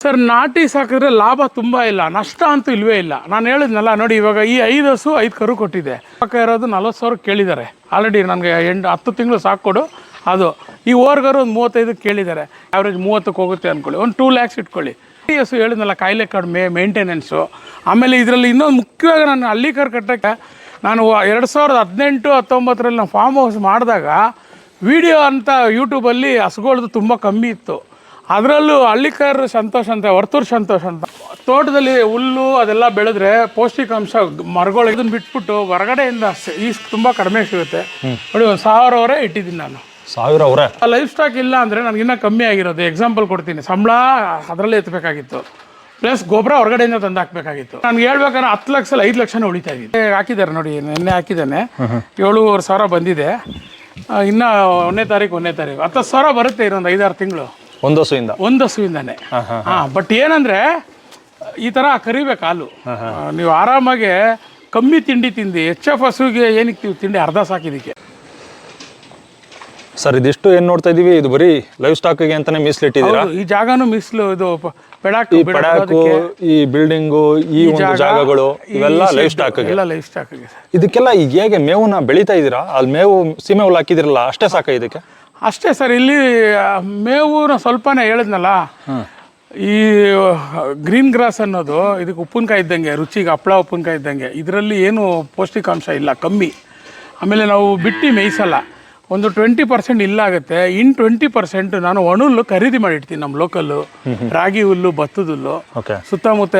Sir ನಾಟಿ ಸಾಕಿದ್ರೆ ಲಾಭ ತುಂಬ ಇಲ್ಲ, ನಷ್ಟ ಅಂತೂ ಇಲ್ವೇ ಇಲ್ಲ. ನಾನು ಹೇಳಿದ್ನಲ್ಲ ನೋಡಿ, ಇವಾಗ ಈ 5 ಹಸು 5 ಕರು ಕೊಟ್ಟಿದೆ. ಪಕ್ಕ ಇರೋದು 40,000 ಕೇಳಿದ್ದಾರೆ ಆಲ್ರೆಡಿ. ನನಗೆ 10 ತಿಂಗಳು ಸಾಕೊಡು ಅದು. ಈ ಓರ್ಗರು ಒಂದು 35 ಕೇಳಿದ್ದಾರೆ. ಆವ್ರೇಜ್ 30ಕ್ಕೆ ಹೋಗುತ್ತೆ ಅಂದ್ಕೊಳ್ಳಿ, ಒಂದು 2 lakhs ಇಟ್ಕೊಳ್ಳಿ. ಈ ಹಸು ಹೇಳಿದ್ನಲ್ಲ, ಕಾಯಿಲೆ ಕಡಿಮೆ, ಮೇಂಟೆನೆನ್ಸು. ಆಮೇಲೆ ಇದರಲ್ಲಿ ಇನ್ನೊಂದು ಮುಖ್ಯವಾಗಿ ನಾನು ಹಳ್ಳಿಕರು ಕಟ್ಟೋಕ್ಕೆ ನಾನು 2018-19ರಲ್ಲಿ ನಾನು ಫಾರ್ಮ್ ಹೌಸ್ ಮಾಡಿದಾಗ ವಿಡಿಯೋ ಅಂತ ಯೂಟ್ಯೂಬಲ್ಲಿ ಹಸುಗಳದ್ದು ತುಂಬ ಕಮ್ಮಿ ಇತ್ತು. ಅದರಲ್ಲೂ ಹಳ್ಳಿಕರ್ ಸಂತೋಷ್ ಅಂತ, ವರ್ತೂರ್ ಸಂತೋಷ್ ಅಂತ, ತೋಟದಲ್ಲಿ ಹುಲ್ಲು ಅದೆಲ್ಲ ಬೆಳೆದ್ರೆ ಪೌಷ್ಟಿಕಾಂಶ ಮರಗಳು ಇದನ್ನು ಬಿಟ್ಬಿಟ್ಟು ಹೊರಗಡೆಯಿಂದ ತುಂಬ ಕಡಿಮೆ ಸಿಗುತ್ತೆ ನೋಡಿ. 1,000 ಅವರೇ ಇಟ್ಟಿದ್ದೀನಿ ನಾನು. 1,000 ಅವರೇ ಲೈಫ್ ಸ್ಟಾಕ್ ಇಲ್ಲ ಅಂದರೆ ನನಗಿನ್ನ ಕಮ್ಮಿ ಆಗಿರೋದು. ಎಕ್ಸಾಂಪಲ್ ಕೊಡ್ತೀನಿ, ಸಂಬಳ ಅದರಲ್ಲೇ ಎತ್ತಬೇಕಾಗಿತ್ತು, ಪ್ಲಸ್ ಗೊಬ್ಬರ ಹೊರಗಡೆಯಿಂದ ತಂದು ಹಾಕಬೇಕಾಗಿತ್ತು. ನನಗೆ ಹೇಳ್ಬೇಕಾದ್ರೆ 10 ಲಕ್ಷ 5 ಲಕ್ಷನೇ ಉಳಿತಾ ಇದ್ದೀನಿ. ಹಾಕಿದ್ದಾರೆ ನೋಡಿ, ನಿನ್ನೆ ಹಾಕಿದ್ದಾನೆ, 7,500 ಬಂದಿದೆ. ಇನ್ನು 1ನೇ ತಾರೀಕು 10,000 ಬರುತ್ತೆ ಇನ್ನೊಂದು 5-6 ತಿಂಗಳು ಒಂದು ಹಸುವಿಂದಾನೆ. ಬಟ್ ಏನಂದ್ರೆ ಈ ತರ ಕರಿಬೇಕು ಹಾಲು. ನೀವು ಆರಾಮಾಗಿ ಕಮ್ಮಿ ತಿಂಡಿ ತಿಂದು HF ಹಸುವಿಗೆ ಏನಕ್ಕೆ ತಿಂಡಿ ಅರ್ಧ ಸಾಕಿದಕ್ಕೆ. ಸರ್ ಇದಿಷ್ಟು ಏನ್ ನೋಡ್ತಾ ಇದೀವಿ, ಇದು ಬರೀ ಲೈಫ್ ಸ್ಟಾಕ್ಗೆ ಅಂತಾನೆ ಮೀಸಲಿಟ್ಟಿದ್ದೀರಾ? ಈ ಜಾಗನೂ ಮೀಸಲು, ಇದು ಪೆಡಾಕು, ಈ ಬಿಲ್ಡಿಂಗು, ಈ ಒಂದು ಜಾಗಗಳು ಇವೆಲ್ಲ ಲೈಫ್ ಸ್ಟಾಕ್. ಇದಕ್ಕೆಲ್ಲ ಈಗ ಹೇಗೆ ಮೇವನ್ನ ಬೆಳೀತಾ ಇದ್ದೀರಾ? ಅಲ್ಲಿ ಮೇವು ಸೀಮೆ ಹುಲ್ಲು ಹಾಕಿದಿರಲ್ಲ, ಅಷ್ಟೇ ಸಾಕ ಇದಕ್ಕೆ? ಅಷ್ಟೇ ಸರ್. ಇಲ್ಲಿ ಮೇವು ಸ್ವಲ್ಪನೇ ಹೇಳಿದ್ನಲ್ಲ, ಈ ಗ್ರೀನ್ ಗ್ರಾಸ್ ಅನ್ನೋದು ಇದಕ್ಕೆ ಉಪ್ಪಿನಕಾಯಿ ಇದ್ದಂಗೆ, ರುಚಿಗೆ ಹಪ್ಪಳ ಉಪ್ಪಿನಕಾಯಿ ಇದ್ದಂಗೆ. ಇದರಲ್ಲಿ ಏನು ಪೌಷ್ಟಿಕಾಂಶ ಇಲ್ಲ, ಕಮ್ಮಿ. ಆಮೇಲೆ ನಾವು ಬಿಟ್ಟು ಮೇಯಿಸಲ್ಲ, ಒಂದು 20% ಇಲ್ಲಾಗುತ್ತೆ. 20% ನಾನು ಒಣಹುಲ್ಲು ಖರೀದಿ ಮಾಡಿಡ್ತೀನಿ. ನಮ್ಮ ಲೋಕಲ್ಲು ರಾಗಿ ಹುಲ್ಲು, ಭತ್ತದ ಹುಲ್ಲು ಸುತ್ತಮುತ್ತ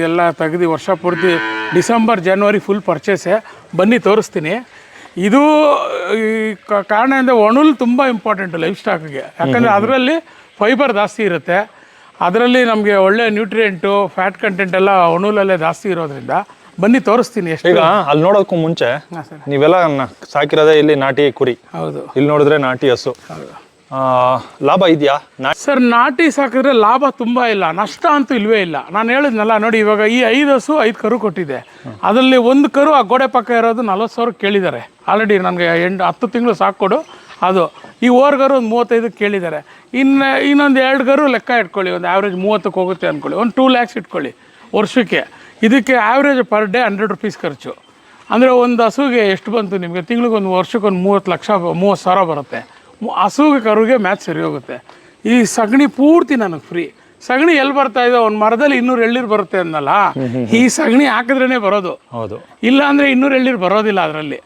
ಎಲ್ಲ ತೆಗೆದು ವರ್ಷ ಪೂರ್ತಿ ಡಿಸೆಂಬರ್ ಜನವರಿ ಫುಲ್ ಪರ್ಚೇಸೆ. ಬನ್ನಿ ತೋರಿಸ್ತೀನಿ. ಇದು ಕಾರಣ ಅಂದರೆ ಒಣಹುಲ್ಲು ತುಂಬ ಇಂಪಾರ್ಟೆಂಟು ಲೈಫ್ ಸ್ಟಾಕ್ಗೆ. ಯಾಕಂದರೆ ಅದರಲ್ಲಿ ಫೈಬರ್ ಜಾಸ್ತಿ ಇರುತ್ತೆ, ಅದರಲ್ಲಿ ನಮಗೆ ಒಳ್ಳೆ ನ್ಯೂಟ್ರಿಯೆಂಟು, ಫ್ಯಾಟ್ ಕಂಟೆಂಟ್ ಎಲ್ಲ ಒಣಹುಲ್ಲಲ್ಲೇ ಜಾಸ್ತಿ ಇರೋದ್ರಿಂದ ಬನ್ನಿ ತೋರಿಸ್ತೀನಿ. ಈಗ ಅಲ್ಲಿ ನೋಡೋದಕ್ಕೂ ಮುಂಚೆ ನೀವೆಲ್ಲ ಸಾಕಿರೋದೇ ಇಲ್ಲಿ ನಾಟಿ ಕುರಿ. ಹೌದು. ಇಲ್ಲಿ ನೋಡಿದ್ರೆ ನಾಟಿ ಹಸು. ಲಾಭ ಇದೆಯಾ ಸರ್? ನಾಟಿ ಸಾಕಿದ್ರೆ ಲಾಭ ತುಂಬ ಇಲ್ಲ, ನಷ್ಟ ಅಂತೂ ಇಲ್ವೇ ಇಲ್ಲ. ನಾನು ಹೇಳಿದ್ನಲ್ಲ ನೋಡಿ, ಇವಾಗ ಈ 5 ಹಸು 5 ಕರು ಕೊಟ್ಟಿದೆ. ಅದರಲ್ಲಿ ಒಂದು ಕರು ಆ ಗೋಡೆ ಪಕ್ಕ ಇರೋದು 40,000 ಕೇಳಿದ್ದಾರೆ ಆಲ್ರೆಡಿ. ನನಗೆ 10 ತಿಂಗಳು ಸಾಕೊಡು ಅದು. ಈ ಓರ್ಗರು ಒಂದು 35 ಕೇಳಿದ್ದಾರೆ. ಇನ್ನೊಂದು 2 ಕರು ಲೆಕ್ಕ ಇಟ್ಕೊಳ್ಳಿ, ಒಂದು ಆವ್ರೇಜ್ 30ಕ್ಕೆ ಹೋಗುತ್ತೆ ಅಂದ್ಕೊಳ್ಳಿ, ಒಂದು 2 lakhs ಇಟ್ಕೊಳ್ಳಿ ವರ್ಷಕ್ಕೆ. ಇದಕ್ಕೆ ಆವ್ರೇಜ್ ಪರ್ ಡೇ 100 ರೂಪೀಸ್ ಖರ್ಚು. ಅಂದರೆ ಒಂದು ಹಸುಗೆ ಎಷ್ಟು ಬಂತು ನಿಮಗೆ? ತಿಂಗಳಿಗೆ ಒಂದು ವರ್ಷಕ್ಕೊಂದು 30,000 ಬರುತ್ತೆ. ಹಸುಗೆ ಕರುಗೆ ಮ್ಯಾಚ್ ಸರಿ ಹೋಗುತ್ತೆ. ಈ ಸಗಣಿ ಪೂರ್ತಿ ನನಗೆ ಫ್ರೀ. ಸಗಣಿ ಎಲ್ಲಿ ಬರ್ತಾ ಇದೆ? ಒಂದು ಮರದಲ್ಲಿ 200 ಎಳ್ನೀರು ಬರುತ್ತೆ ಅನ್ನಲ್ಲ, ಈ ಸಗಣಿ ಹಾಕಿದ್ರೇ ಬರೋದು. ಇಲ್ಲ ಅಂದರೆ 200 ಎಳ್ನೀರು ಬರೋದಿಲ್ಲ ಅದರಲ್ಲಿ.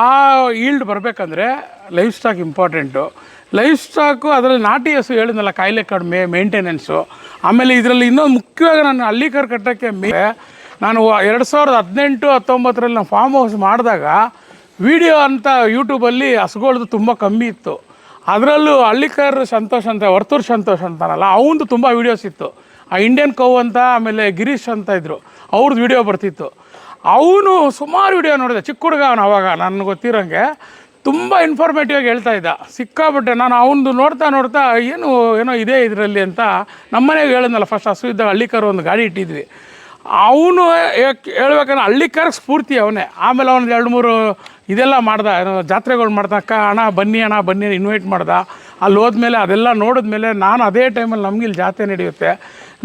ಆ ಈಲ್ಡ್ ಬರಬೇಕಂದ್ರೆ life stock important. Life stock ಅದರಲ್ಲಿ ನಾಟಿ ಹಸು ಹೇಳಿದ್ನಲ್ಲ, ಕಾಯಿಲೆ ಕಡಿಮೆ, ಮೇಂಟೆನೆನ್ಸು. ಆಮೇಲೆ ಇದರಲ್ಲಿ ಇನ್ನೊಂದು ಮುಖ್ಯವಾಗಿ ನಾನು ಹಳ್ಳಿಕರು ಕಟ್ಟೋಕ್ಕೆ ನಾನು 2018-19ರಲ್ಲಿ ನಾನು ಫಾರ್ಮ್ ಹೌಸ್ ಮಾಡಿದಾಗ ವಿಡಿಯೋ ಅಂತ ಯೂಟ್ಯೂಬಲ್ಲಿ ಹಸುಗಳದ್ದು ತುಂಬ ಕಮ್ಮಿ ಇತ್ತು. ಅದರಲ್ಲೂ ಹಳ್ಳಿಕರ್ ಸಂತೋಷ್ ಅಂತ, ವರ್ತೂರ್ ಸಂತೋಷ್ ಅಂತಾನಲ್ಲ, ಅವನದು ತುಂಬ ವೀಡಿಯೋಸ್ ಇತ್ತು. ಆ ಇಂಡಿಯನ್ ಕೌ ಅಂತ, ಆಮೇಲೆ ಗಿರೀಶ್ ಅಂತ ಇದ್ದರು, ಅವ್ರದ್ದು ವಿಡಿಯೋ ಬರ್ತಿತ್ತು. ಅವನು ಸುಮಾರು ವಿಡಿಯೋ ನೋಡಿದೆ. ಚಿಕ್ಕ ಹುಡುಗ ಅವನು ಅವಾಗ, ನನಗೆ ಗೊತ್ತಿರೋಂಗೆ ತುಂಬ ಇನ್ಫಾರ್ಮೇಟಿವ್ ಆಗಿ ಹೇಳ್ತಾ ಇದ್ದ. ಸಿಕ್ಕಾಬಿಟ್ಟೆ ನಾನು ಅವನದು ನೋಡ್ತಾ ಏನೋ ಇದೆ ಇದರಲ್ಲಿ ಅಂತ ನಮ್ಮನೆಗೆ ಹೇಳಿದ್ನಲ್ಲ. ಫಸ್ಟ್ ಹಸು ಇದ್ದಾಗ ಹಳ್ಳಿಕರ್ ಒಂದು ಗಾಡಿ ಇಟ್ಟಿದ್ವಿ. ಅವನು ಹೇಳ್ಬೇಕಂದ್ರೆ ಹಳ್ಳಿಕರ್ ಸ್ಫೂರ್ತಿ ಅವನೇ. ಆಮೇಲೆ ಅವನು 2-3 ಇದೆಲ್ಲ ಮಾಡ್ದ, ಜಾತ್ರೆಗಳು ಮಾಡ್ದ. ಅಣ್ಣ ಬನ್ನಿ ಇನ್ವೈಟ್ ಮಾಡ್ದ. ಅಲ್ಲಿ ಹೋದ್ಮೇಲೆ ಅದೆಲ್ಲ ನೋಡಿದ್ಮೇಲೆ ನಾನು ಅದೇ ಟೈಮಲ್ಲಿ ನಮ್ಗೆ ಇಲ್ಲಿ ಜಾತ್ರೆ ನಡೆಯುತ್ತೆ.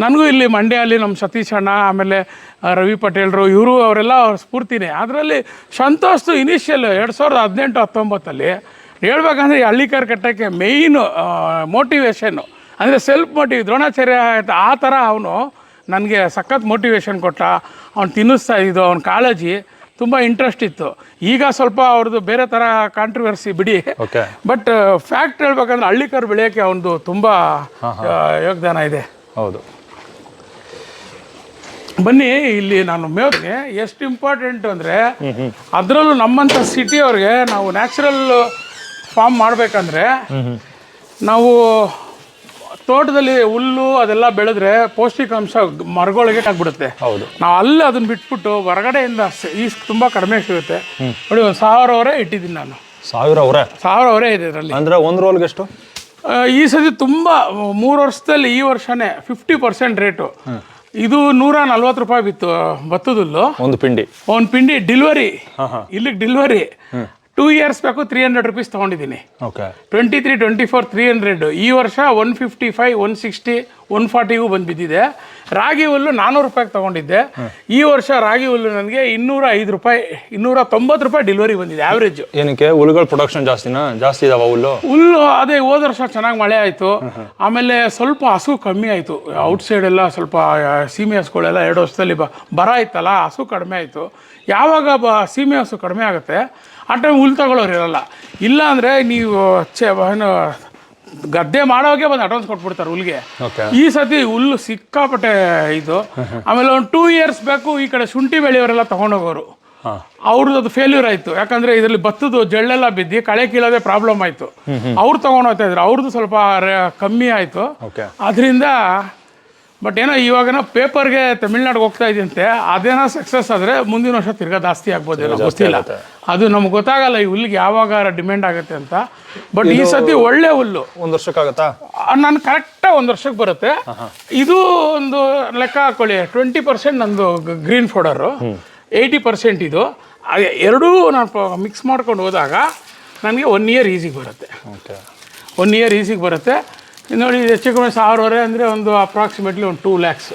ನನಗೂ ಇಲ್ಲಿ ಮಂಡ್ಯಲ್ಲಿ ನಮ್ಮ ಸತೀಶ್ ಅಣ್ಣ, ಆಮೇಲೆ ರವಿ ಪಟೇಲ್ರು, ಇವರು ಅವರೆಲ್ಲ ಅವ್ರ ಸ್ಫೂರ್ತಿನೇ. ಅದರಲ್ಲಿ ಸಂತೋಷ್ ಇನಿಷಿಯಲ್ 2018-19 ಹೇಳ್ಬೇಕಂದ್ರೆ ಹಳ್ಳಿಕರ್ ಕಟ್ಟೋಕ್ಕೆ ಮೇಯ್ನು ಮೋಟಿವೇಶನ್ನು ಅಂದರೆ ಸೆಲ್ಫ್ ಮೋಟಿವ್. ದ್ರೋಣಾಚಾರ್ಯ ಆ ಥರ ಅವನು ನನಗೆ ಸಖತ್ ಮೋಟಿವೇಶನ್ ಕೊಟ್ಟ. ಅವ್ನು ತಿನ್ನಿಸ್ತಾ ಇದ್ದು, ಅವ್ನ ಕಾಳಜಿ ತುಂಬ ಇಂಟ್ರೆಸ್ಟ್ ಇತ್ತು. ಈಗ ಸ್ವಲ್ಪ ಅವ್ರದ್ದು ಬೇರೆ ಥರ ಕಾಂಟ್ರವರ್ಸಿ ಬಿಡಿ. ಬಟ್ ಫ್ಯಾಕ್ಟ್ ಹೇಳ್ಬೇಕಂದ್ರೆ ಹಳ್ಳಿಕರ್ ಬೆಳೆಯೋಕ್ಕೆ ಅವನದು ತುಂಬ ಯೋಗದಾನ ಇದೆ. ಹೌದು. ಬನ್ನಿ ಇಲ್ಲಿ ನಾನು ಮೇವ್ಗೆ ಎಷ್ಟು ಇಂಪಾರ್ಟೆಂಟ್ ಅಂದರೆ, ಅದರಲ್ಲೂ ನಮ್ಮಂಥ ಸಿಟಿಯವ್ರಿಗೆ ನಾವು ನ್ಯಾಚುರಲ್ ಫಾರ್ಮ್ ಮಾಡಬೇಕಂದ್ರೆ ನಾವು ತೋಟದಲ್ಲಿ ಹುಲ್ಲು ಅದೆಲ್ಲ ಬೆಳೆದ್ರೆ ಪೌಷ್ಟಿಕಾಂಶ ಮರಗಳಿಗೆ ಆಗ್ಬಿಡುತ್ತೆ. ನಾವು ಅಲ್ಲಿ ಅದನ್ನ ಬಿಟ್ಬಿಟ್ಟು ಹೊರಗಡೆಯಿಂದ ತುಂಬ ಕಡಿಮೆ ಸಿಗುತ್ತೆ ನೋಡಿ. 1,000 ಅವರೇ ಇಟ್ಟಿದ್ದೀನಿ ನಾನು. 1,000 ಅವರೇ ಇದೆ ಇದರಲ್ಲಿ. ಅಂದರೆ ಒಂದು ರೋಲ್ಗೆ ಎಷ್ಟು? ಈ ಸತಿ ತುಂಬ 3 ವರ್ಷದಲ್ಲಿ ಈ ವರ್ಷನೇ 50% ರೇಟು. ಇದು 140 ರೂಪಾಯಿ ಬಿತ್ತು ಭತ್ತದ ಹುಲ್ಲು. ಒಂದು ಪಿಂಡಿ ಡೆಲಿವರಿ ಇಲ್ಲಿಗೆ ಡೆಲಿವರಿ 2 ಇಯರ್ಸ್ ಬೇಕು 300 rupees ತೊಗೊಂಡಿದ್ದೀನಿ. ಓಕೆ 23, 24, 300. ಈ ವರ್ಷ 155, 160, 140ಗೂ ಬಂದು ಬಿದ್ದಿದೆ. ರಾಗಿ ಹುಲ್ಲು 400 ರೂಪಾಯಿಗೆ ತೊಗೊಂಡಿದ್ದೆ. ಈ ವರ್ಷ ರಾಗಿ ಹುಲ್ಲು ನನಗೆ 205 ರೂಪಾಯಿ, 290 ರೂಪಾಯಿ ಡೆಲಿವರಿ ಬಂದಿದೆ ಆವ್ರೇಜ್. ಏನಕ್ಕೆ ಹುಲ್ಲುಗಳ ಪ್ರೊಡಕ್ಷನ್ ಜಾಸ್ತಿ ಇದಾವ ಹುಲ್ಲು? ಅದೇ ಹೋದ ವರ್ಷ ಚೆನ್ನಾಗಿ ಮಳೆ ಆಯಿತು. ಆಮೇಲೆ ಸ್ವಲ್ಪ ಹಸು ಕಮ್ಮಿ ಆಯಿತು. ಔಟ್ಸೈಡ್ ಎಲ್ಲ ಸ್ವಲ್ಪ ಸೀಮೆ ಹಸುಗಳೆಲ್ಲ 2 ವರ್ಷದಲ್ಲಿ ಬರ ಆಯ್ತಲ್ಲ, ಹಸು ಕಡಿಮೆ ಆಯಿತು. ಯಾವಾಗ ಸೀಮೆ ಹಸು ಕಡಿಮೆ ಆಗುತ್ತೆ ಆ ಟೈಮ್ ಹುಲ್ಲು ತಗೊಳ್ಳೋರು ಇರಲ್ಲ. ಇಲ್ಲ ಅಂದರೆ ನೀವು ಏನು ಗದ್ದೆ ಮಾಡೋಗೆ ಬಂದು ಅಡ್ವಾನ್ಸ್ ಕೊಟ್ಬಿಡ್ತಾರೆ ಹುಲ್ಗೆ. ಈ ಸತಿ ಹುಲ್ಲು ಸಿಕ್ಕಾಪಟ್ಟೆ ಇದು. ಆಮೇಲೆ ಒಂದು 2 ಇಯರ್ಸ್ ಬೇಕು. ಈ ಕಡೆ ಶುಂಠಿ ಬೆಳೆಯವರೆಲ್ಲ ತೊಗೊಂಡೋಗೋರು, ಅವ್ರದ್ದು ಅದು ಫೇಲ್ಯೂರ್ ಆಯಿತು. ಯಾಕಂದರೆ ಇದರಲ್ಲಿ ಭತ್ತದ ಜಳ್ಳೆಲ್ಲ ಬಿದ್ದು ಕಳೆ ಕೀಳೋದೇ ಪ್ರಾಬ್ಲಮ್ ಆಯಿತು. ಅವ್ರು ತೊಗೊಂಡು ಹೋಗ್ತಾ ಇದ್ರು, ಅವ್ರದ್ದು ಸ್ವಲ್ಪ ಕಮ್ಮಿ ಆಯಿತು ಅದರಿಂದ. ಬಟ್ ಏನೋ ಇವಾಗೇನೋ ಪೇಪರ್ಗೆ ತಮಿಳ್ನಾಡಿಗೆ ಹೋಗ್ತಾ ಇದೆಯಂತೆ. ಅದೇನೋ ಸಕ್ಸಸ್ ಆದರೆ ಮುಂದಿನ ವರ್ಷ ತಿರ್ಗಾ ಜಾಸ್ತಿ ಆಗ್ಬೋದೇನೋ, ಗೊತ್ತಿಲ್ಲ. ಅದು ನಮ್ಗೆ ಗೊತ್ತಾಗಲ್ಲ ಈ ಹುಲ್ಲಿಗೆ ಯಾವಾಗ ಡಿಮ್ಯಾಂಡ್ ಆಗುತ್ತೆ ಅಂತ. ಬಟ್ ಈ ಸತಿ ಒಳ್ಳೆ ಹುಲ್ಲು 1 ವರ್ಷಕ್ಕಾಗತ್ತಾ? ನಾನು ಕರೆಕ್ಟಾಗಿ 1 ವರ್ಷಕ್ಕೆ ಬರುತ್ತೆ. ಇದು ಒಂದು ಲೆಕ್ಕ ಹಾಕೊಳ್ಳಿ, 20% ನಂದು ಗ್ರೀನ್ ಫೋಡರು, 80% ಇದು. ಎರಡೂ ನಾನು ಮಿಕ್ಸ್ ಮಾಡ್ಕೊಂಡು ಹೋದಾಗ ನನಗೆ 1 ಇಯರ್ ಈಸಿಗೆ ಬರುತ್ತೆ. 1 ಇಯರ್ ಈಸಿಗೆ ಬರುತ್ತೆ. ನೋಡಿ ಹೆಚ್ಚು ಕಮ್ಮಿ 1000 ಅಂದರೆ ಒಂದು ಅಪ್ರಾಕ್ಸಿಮೇಟ್ಲಿ ಒಂದು 2 lakhs.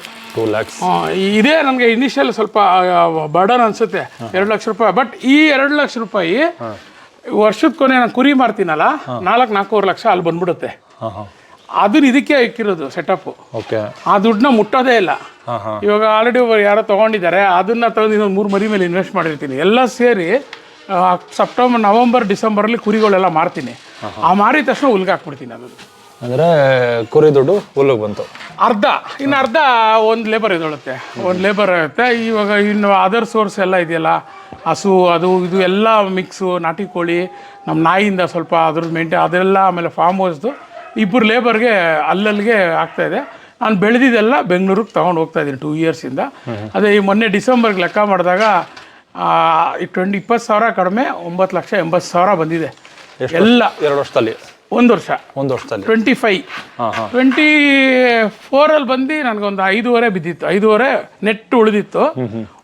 ಇದೇ ನನಗೆ ಇನಿಷಿಯಲ್ ಸ್ವಲ್ಪ ಬರ್ಡನ್ ಅನಿಸುತ್ತೆ, 2 ಲಕ್ಷ ರೂಪಾಯಿ. ಬಟ್ ಈ 2 ಲಕ್ಷ ರೂಪಾಯಿ ವರ್ಷದ ಕೊನೆ ನಾನು ಕುರಿ ಮಾರ್ತೀನಲ್ಲ, 4-4.5 ಲಕ್ಷ ಅಲ್ಲಿ ಬಂದ್ಬಿಡುತ್ತೆ. ಅದನ್ನ ಇದಕ್ಕೆ ಇಕ್ಕಿರೋದು ಸೆಟಪ್ಪು. ಆ ದುಡ್ಡನ್ನ ಮುಟ್ಟೋದೇ ಇಲ್ಲ. ಇವಾಗ ಆಲ್ರೆಡಿ ಯಾರೋ ತೊಗೊಂಡಿದ್ದಾರೆ, ಅದನ್ನು ತಗೊಂಡು ಇನ್ನೊಂದು 3 ಮರಿ ಮೇಲೆ ಇನ್ವೆಸ್ಟ್ ಮಾಡಿರ್ತೀನಿ. ಎಲ್ಲ ಸೇರಿ ಸೆಪ್ಟೆಂಬರ್, ನವಂಬರ್, ಡಿಸೆಂಬರಲ್ಲಿ ಕುರಿಗಳೆಲ್ಲ ಮಾರ್ತೀನಿ. ಆ ಮಾರಿದ ತಕ್ಷಣ ಹುಲ್ಗೆ ಹಾಕ್ಬಿಡ್ತೀನಿ. ಅದು ಅಂದರೆ ಕುರಿ ದುಡ್ಡು ಹುಲ್ಲಿಗೆ ಬಂತು. ಇನ್ನು ಅರ್ಧ ಒಂದು ಲೇಬರ್ ಇದೊಳುತ್ತೆ, ಒಂದು ಲೇಬರ್ ಇರುತ್ತೆ. ಇವಾಗ ಇನ್ನು ಅದರ್ ಸೋರ್ಸ್ ಎಲ್ಲ ಇದೆಯಲ್ಲ, ಹಸು ಅದು ಇದು ಎಲ್ಲ ಮಿಕ್ಸು, ನಾಟಿ ಕೋಳಿ, ನಮ್ಮ ನಾಯಿಯಿಂದ ಸ್ವಲ್ಪ ಅದ್ರದ್ದು ಮೇಂಟೈನ್ ಅದೆಲ್ಲ, ಆಮೇಲೆ ಫಾರ್ಮ್ ಹೌಸ್ದು 2 ಲೇಬರ್ಗೆ ಅಲ್ಲಲ್ಲಿಗೆ ಆಗ್ತಾಯಿದೆ. ನಾನು ಬೆಳೆದಿದ್ದೆಲ್ಲ ಬೆಂಗಳೂರಿಗೆ ತೊಗೊಂಡು ಹೋಗ್ತಾಯಿದ್ದೀನಿ 2 ಇಯರ್ಸಿಂದ. ಅದೇ ಈ ಮೊನ್ನೆ ಡಿಸೆಂಬರ್ಗೆ ಲೆಕ್ಕ ಮಾಡಿದಾಗ 20,000 ಕಡಿಮೆ 9,80,000 ಬಂದಿದೆ ಎಲ್ಲ 2 ವರ್ಷದಲ್ಲಿ. 1 ವರ್ಷದಲ್ಲಿ 25. 24ಅಲ್ಲಿ ಬಂದು ನನಗೊಂದು 5.5 ಬಿದ್ದಿತ್ತು, 5.5 ನೆಟ್ ಉಳಿದಿತ್ತು.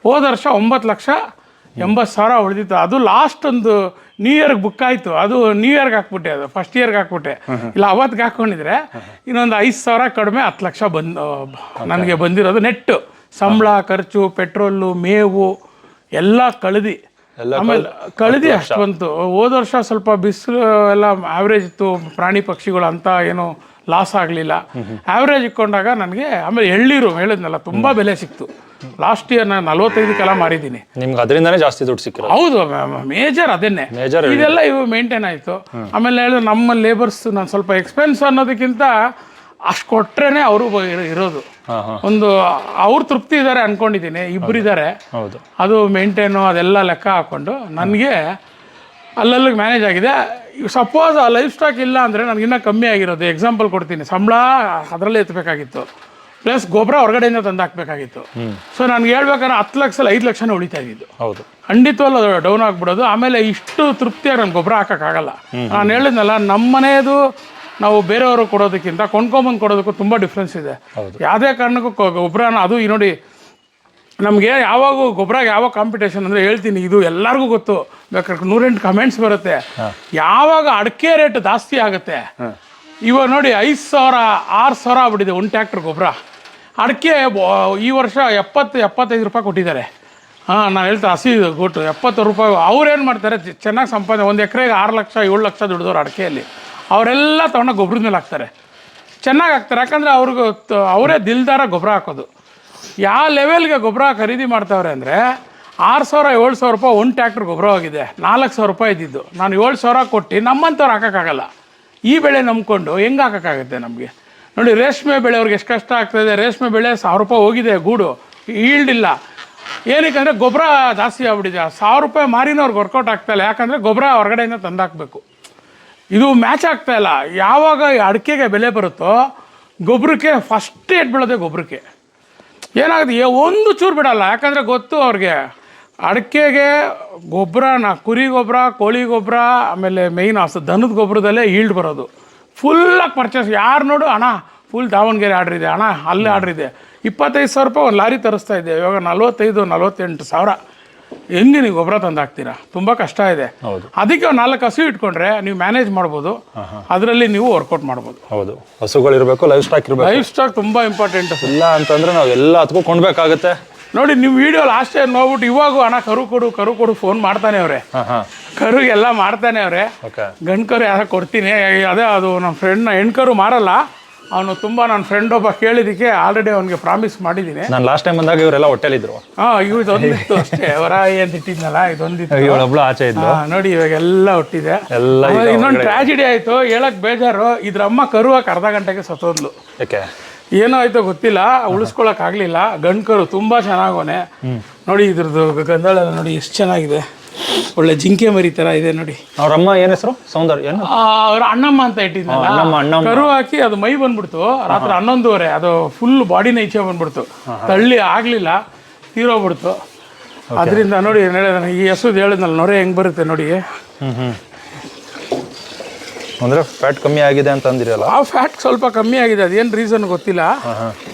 ಹೋದ ವರ್ಷ 9,80,000 ಉಳಿದಿತ್ತು. ಅದು ಲಾಸ್ಟ್ ಒಂದು ನ್ಯೂ ಇಯರ್ಗೆ ಬುಕ್ ಆಯಿತು. ಅದು ನ್ಯೂ ಇಯರ್ಗೆ ಹಾಕ್ಬಿಟ್ಟೆ, ಅದು ಫಸ್ಟ್ ಇಯರ್ಗೆ ಹಾಕ್ಬಿಟ್ಟೆ. ಇಲ್ಲ ಅವತ್ತಿಗೆ ಹಾಕ್ಕೊಂಡಿದ್ರೆ ಇನ್ನೊಂದು 5,000 ಕಡಿಮೆ 10 ಲಕ್ಷ ನನಗೆ ಬಂದಿರೋದು ನೆಟ್ಟು. ಸಂಬಳ, ಖರ್ಚು, ಪೆಟ್ರೋಲು, ಮೇವು ಎಲ್ಲ ಆಮೇಲೆ ಕಳೆದಿ ಅಷ್ಟು ಬಂತು. ಹೋದ ವರ್ಷ ಸ್ವಲ್ಪ ಬಿಸಿಲು ಎಲ್ಲ ಆವ್ರೇಜ್ ಇತ್ತು, ಪ್ರಾಣಿ ಪಕ್ಷಿಗಳು ಅಂತ ಏನು ಲಾಸ್ ಆಗಲಿಲ್ಲ. ಆವ್ರೇಜ್ ಇಟ್ಕೊಂಡಾಗ ನನಗೆ. ಆಮೇಲೆ ಎಳ್ಳೀರು ಹೇಳಿದ್ನಲ್ಲ, ತುಂಬ ಬೆಲೆ ಸಿಕ್ತು. ಲಾಸ್ಟ್ ಇಯರ್ ನಾನು 45 ಮಾರಿದ್ದೀನಿ. ನಿಮ್ಗೆ ಅದರಿಂದನೇ ಜಾಸ್ತಿ ದುಡ್ಡು ಸಿಕ್ಕಿರೋದು? ಹೌದು, ಮೇಜರ್ ಅದನ್ನೇ. ಇದೆಲ್ಲ ಇವು ಮೇಂಟೈನ್ ಆಯಿತು. ಆಮೇಲೆ ಹೇಳಿದ್ರೆ ನಮ್ಮ ಲೇಬರ್ಸ್ ನಾನು ಸ್ವಲ್ಪ ಎಕ್ಸ್ಪೆನ್ಸ್ ಅನ್ನೋದಕ್ಕಿಂತ ಅಷ್ಟು ಕೊಟ್ರೇನೆ ಅವರು ಇರೋದು. ಒಂದು ಅವ್ರು ತೃಪ್ತಿ ಇದ್ದಾರೆ ಅನ್ಕೊಂಡಿದ್ದೀನಿ. 2 ಇದ್ದಾರೆ, ಅದು ಮೇಂಟೈನು ಅದೆಲ್ಲ ಲೆಕ್ಕ ಹಾಕ್ಕೊಂಡು ನನಗೆ ಅಲ್ಲಲ್ಲಿಗೆ ಮ್ಯಾನೇಜ್ ಆಗಿದೆ. ಸಪೋಸ್ ಆ ಲೈಫ್ ಸ್ಟಾಕ್ ಇಲ್ಲ ಅಂದರೆ ನನಗಿನ್ನೂ ಕಮ್ಮಿ ಆಗಿರೋದು. ಎಕ್ಸಾಂಪಲ್ ಕೊಡ್ತೀನಿ, ಸಂಬಳ ಅದರಲ್ಲೇ ಎತ್ತಬೇಕಾಗಿತ್ತು, ಪ್ಲಸ್ ಗೊಬ್ಬರ ಹೊರಗಡೆಯಿಂದ ತಂದು ಹಾಕಬೇಕಾಗಿತ್ತು. ಸೊ ನನಗೆ ಹೇಳ್ಬೇಕಾದ್ರೆ 10 ಲಕ್ಷದಲ್ಲಿ 5 ಲಕ್ಷನೇ ಉಳಿತಾ ಇದ್ದಿದ್ದು. ಖಂಡಿತವಲ್ಲ ಅದು ಡೌನ್ ಆಗಿಬಿಡೋದು. ಆಮೇಲೆ ಇಷ್ಟು ತೃಪ್ತಿಯಾಗಿ ನಾನು ಗೊಬ್ಬರ ಹಾಕೋಕ್ಕಾಗಲ್ಲ. ನಾನು ಹೇಳಿದ್ನಲ್ಲ, ನಮ್ಮ ಮನೆಯದು ನಾವು ಬೇರೆಯವರು ಕೊಡೋದಕ್ಕಿಂತ ಕೊಂಡ್ಕೊಂಬಂದು ಕೊಡೋದಕ್ಕೂ ತುಂಬ ಡಿಫ್ರೆನ್ಸ್ ಇದೆ. ಯಾವುದೇ ಕಾರಣಕ್ಕೂ ಗೊಬ್ಬರನ ಅದು ನೋಡಿ, ನಮಗೆ ಯಾವಾಗ ಗೊಬ್ಬರಗೆ ಯಾವ ಕಾಂಪಿಟೇಷನ್ ಅಂದರೆ ಹೇಳ್ತೀನಿ, ಇದು ಎಲ್ಲರಿಗೂ ಗೊತ್ತು, ಬೇಕಾದ್ರೆ 108 ಕಮೆಂಟ್ಸ್ ಬರುತ್ತೆ. ಯಾವಾಗ ಅಡಿಕೆ ರೇಟ್ ಜಾಸ್ತಿ ಆಗುತ್ತೆ, ಇವಾಗ ನೋಡಿ 5,000 6,000 ಆಗ್ಬಿಟ್ಟಿದೆ ಒಂದು ಟ್ಯಾಕ್ಟ್ರ್ ಗೊಬ್ಬರ. ಅಡಿಕೆ ಈ ವರ್ಷ 70-75 ರೂಪಾಯಿ ಕೊಟ್ಟಿದ್ದಾರೆ. ನಾನು ಹೇಳ್ತಾ ಹಸಿ ಗೊಟ್ಟು 70 ರೂಪಾಯಿ. ಅವ್ರೇನು ಮಾಡ್ತಾರೆ, ಚೆನ್ನಾಗಿ ಸಂಪಾದನೆ, 1 ಎಕರೆಗೆ 6 ಲಕ್ಷ 7 ಲಕ್ಷ ದುಡಿದವ್ರು ಅಡಿಕೆಯಲ್ಲಿ. ಅವರೆಲ್ಲ ತೊಗೊಂಡು ಗೊಬ್ಬರದ ಮೇಲೆ ಹಾಕ್ತಾರೆ, ಚೆನ್ನಾಗಿ ಹಾಕ್ತಾರೆ. ಯಾಕಂದರೆ ಅವ್ರಿಗೆ ಅವರೇ ದಿಲ್ದಾರ ಗೊಬ್ಬರ ಹಾಕೋದು. ಯಾವ ಲೆವೆಲ್ಗೆ ಗೊಬ್ಬರ ಖರೀದಿ ಮಾಡ್ತಾವ್ರೆ ಅಂದರೆ 6,000-7,000 ರೂಪಾಯಿ ಒಂದು ಟ್ಯಾಕ್ಟ್ರ್ ಗೊಬ್ಬರ ಹೋಗಿದೆ. 4,000 ರೂಪಾಯಿ ಇದ್ದಿದ್ದು ನಾನು 7,000 ಕೊಟ್ಟು ನಮ್ಮಂಥವ್ರು ಹಾಕೋಕ್ಕಾಗಲ್ಲ. ಈ ಬೆಳೆ ನಂಬ್ಕೊಂಡು ಹೆಂಗೆ ಹಾಕೋಕ್ಕಾಗುತ್ತೆ ನಮಗೆ? ನೋಡಿ, ರೇಷ್ಮೆ ಬೆಳೆಯವ್ರಿಗೆ ಎಷ್ಟು ಕಷ್ಟ ಆಗ್ತಾಯಿದೆ. ರೇಷ್ಮೆ ಬೆಳೆ 1,000 ರೂಪಾಯಿ ಹೋಗಿದೆ, ಗೂಡು ಈಲ್ಡಿಲ್ಲ. ಏನಕ್ಕೆ ಅಂದರೆ ಗೊಬ್ಬರ ಜಾಸ್ತಿ ಆಗ್ಬಿಟ್ಟಿದೆ. 1,000 ರೂಪಾಯಿ ಮಾರಿನವ್ರಿಗೆ ವರ್ಕೌಟ್ ಆಗ್ತಾಯಿಲ್ಲ, ಯಾಕಂದರೆ ಗೊಬ್ಬರ ಹೊರಗಡೆಯಿಂದ ತಂದಾಕಬೇಕು. ಇದು ಮ್ಯಾಚ್ ಆಗ್ತಾಯಿಲ್ಲ. ಯಾವಾಗ ಅಡಿಕೆಗೆ ಬೆಲೆ ಬರುತ್ತೋ ಗೊಬ್ಬರಕ್ಕೆ ಫಸ್ಟ್ ಏಟ್ ಬೀಳೋದೆ ಗೊಬ್ಬರಕ್ಕೆ. ಏನಾಗುತ್ತೆ, ಒಂದು ಚೂರು ಬಿಡಲ್ಲ. ಯಾಕಂದರೆ ಗೊತ್ತು ಅವ್ರಿಗೆ, ಅಡಿಕೆಗೆ ಗೊಬ್ಬರ, ಕುರಿ ಗೊಬ್ಬರ, ಕೋಳಿ ಗೊಬ್ಬರ, ಆಮೇಲೆ ಮೇಯ್ನ್ ದನದ ಗೊಬ್ಬರದಲ್ಲೇ ಈಲ್ಡ್ ಬರೋದು. ಫುಲ್ಲಾಗಿ ಪರ್ಚೇಸ್. ಯಾರು ನೋಡು, ಅಣ್ಣ ಫುಲ್ ದಾವಣಗೆರೆ ಆರ್ಡ್ರ್ ಇದೆ, ಅಣ್ಣ ಅಲ್ಲೇ ಆರ್ಡ್ರ್ ಇದೆ. 25,000 ರೂಪಾಯಿ ಒಂದು ಲಾರಿ ತರಿಸ್ತಾ ಇದ್ದೆ. ಇವಾಗ 45-48 ಸಾವಿರ. ಹೆಂಗೆ ನೀವು ಗೊಬ್ಬರ ತಂದು ಹಾಕ್ತೀರಾ? ತುಂಬ ಕಷ್ಟ ಇದೆ. ಹೌದು. ಅದಕ್ಕೆ ಒಂದು 4 ಹಸು ಇಟ್ಕೊಂಡ್ರೆ ನೀವು ಮ್ಯಾನೇಜ್ ಮಾಡ್ಬೋದು, ಅದರಲ್ಲಿ ನೀವು ವರ್ಕೌಟ್ ಮಾಡ್ಬೋದು. ಹೌದು, ಹಸುಗಳಿರಬೇಕು, ಲೈಫ್ ಸ್ಟಾಕ್ ಇರಬೇಕು. ಲೈಫ್ ಸ್ಟಾಕ್ ತುಂಬ ಇಂಪಾರ್ಟೆಂಟ್. ಇಲ್ಲ ಅಂತಂದ್ರೆ ನಾವು ಎಲ್ಲ ಹತ್ಕೊಂಡ್ಬೇಕಾಗತ್ತೆ. ನೋಡಿ ನಿಮ್ಮ ವಿಡಿಯೋ ಲಾಸ್ಟ್ ಟೈಮ್ ನೋಡ್ಬಿಟ್ಟು ಇವಾಗ ಅಣ್ಣ ಕರು ಕೊಡು ಫೋನ್ ಮಾಡ್ತಾನೆ ಅವ್ರೆ. ಕರುಗೆಲ್ಲ ಮಾಡ್ತಾನೆ ಅವ್ರೆ. ಗಂಡು ಕರು ಯಾರು ಕೊಡ್ತೀನಿ, ಅದೇ ಅದು ನಮ್ಮ ಫ್ರೆಂಡ್ನ ಹೆಣ್ಕರು ಮಾರಲ್ಲ ಅವನು. ತುಂಬ ನನ್ನ ಫ್ರೆಂಡ್ ಒಬ್ಬ ಕೇಳಿದಕ್ಕೆ ಆಲ್ರೆಡಿ ಅವನಿಗೆ ಪ್ರಾಮಿಸ್ ಮಾಡಿದ್ದೀನಿ. ನಾನು ಲಾಸ್ಟ್ ಟೈಮ್ ಬಂದಾಗ ಇವರೆಲ್ಲ ಹೊಟ್ಟೆಲಿದ್ರು. ಇದೊಂದಿತ್ತು ಅಷ್ಟೇ, ಹೊರ ಅಂತ ಇಟ್ಟಿದ್ನಲ್ಲ, ಇದೊಂದಿತ್ತು. ಇವಳೊಬ್ಳು ಆಚೆ ಇದ್ಲು. ನೋಡಿ ಇವಾಗೆಲ್ಲ ಹುಟ್ಟಿದೆ. ಇನ್ನೊಂದು ಟ್ರಾಜಿಡಿ ಆಯ್ತು, ಹೇಳಕ್ ಬೇಜಾರು. ಇದ್ರ ಅಮ್ಮ ಕರುವಾಕ್ ಅರ್ಧ ಗಂಟೆಗೆ ಸತ್ತೋದ್ಲು. ಯಾಕೆ ಏನೋ ಆಯ್ತೋ ಗೊತ್ತಿಲ್ಲ, ಉಳಿಸ್ಕೊಳಕ್ ಆಗ್ಲಿಲ್ಲ. ಗಂಡು ಕರು ತುಂಬಾ ಚೆನ್ನಾಗೋನೆ. ನೋಡಿ ಇದ್ರದ್ದು ಗಂಧಳೆಲ್ಲ ನೋಡಿ ಎಷ್ಟು ಚೆನ್ನಾಗಿದೆ, ಒಳ್ಳೆ ಜಿಂಕೆ ಮರಿ ತರ ಇದೆ ನೋಡಿ. ಅವ್ರಮ್ಮ ಏನ್ ಹೆಸರು? ಸೌಂದರ್ಯ. ಅವ್ರ ಅಣ್ಣಮ್ಮ ಅಂತ ಇಟ್ಟಿದ್ನಲ್ಲ, ಕರು ಹಾಕಿ ಅದು ಮೈ ಬಂದ್ಬಿಡ್ತು ರಾತ್ರಿ 11:30. ಅದು ಫುಲ್ ಬಾಡಿನ ಈಚೆ ಬಂದ್ಬಿಡ್ತು, ತಳ್ಳಿ ಆಗ್ಲಿಲ್ಲ, ತೀರೋಗ್ಬಿಡ್ತು. ಅದರಿಂದ ನೋಡಿ ಈ ಹಸುದ್ ಹೇಳಿದ್ನಲ್ಲ, ನೊರೆ ಹೆಂಗ್ ಬರುತ್ತೆ ನೋಡಿ. ಅಂದ್ರೆ ಫ್ಯಾಟ್ ಕಮ್ಮಿ ಆಗಿದೆ ಅಂತ ಅಂದಿರಲ್ಲ. ಆ ಫ್ಯಾಟ್ ಸ್ವಲ್ಪ ಕಮ್ಮಿ ಆಗಿದೆ, ಅದೇನು ರೀಸನ್ ಗೊತ್ತಿಲ್ಲ.